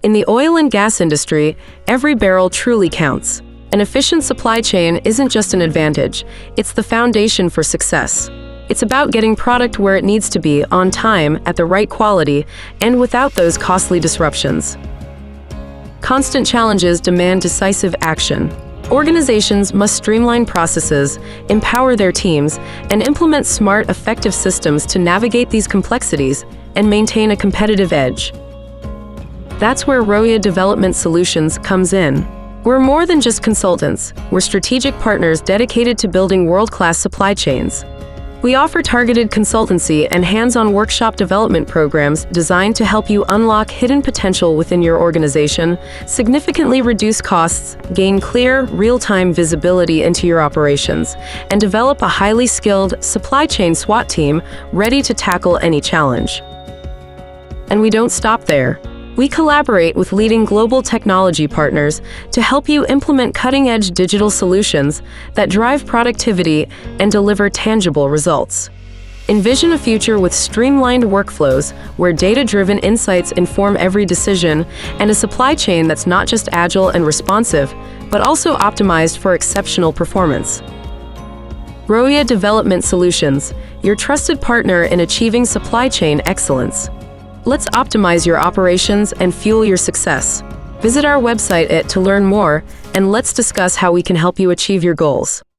In the oil and gas industry, every barrel truly counts. An efficient supply chain isn't just an advantage, it's the foundation for success. It's about getting product where it needs to be, on time, at the right quality, and without those costly disruptions. Constant challenges demand decisive action. Organizations must streamline processes, empower their teams, and implement smart, effective systems to navigate these complexities and maintain a competitive edge. That's where Roeya Development Solutions comes in. We're more than just consultants, we're strategic partners dedicated to building world-class supply chains. We offer targeted consultancy and hands-on workshop development programs designed to help you unlock hidden potential within your organization, significantly reduce costs, gain clear, real-time visibility into your operations, and develop a highly skilled supply chain SWAT team ready to tackle any challenge. And we don't stop there. We collaborate with leading global technology partners to help you implement cutting-edge digital solutions that drive productivity and deliver tangible results. Envision a future with streamlined workflows where data-driven insights inform every decision, and a supply chain that's not just agile and responsive, but also optimized for exceptional performance. Roeya Development Solutions, your trusted partner in achieving supply chain excellence. Let's optimize your operations and fuel your success. Visit our website to learn more, and let's discuss how we can help you achieve your goals.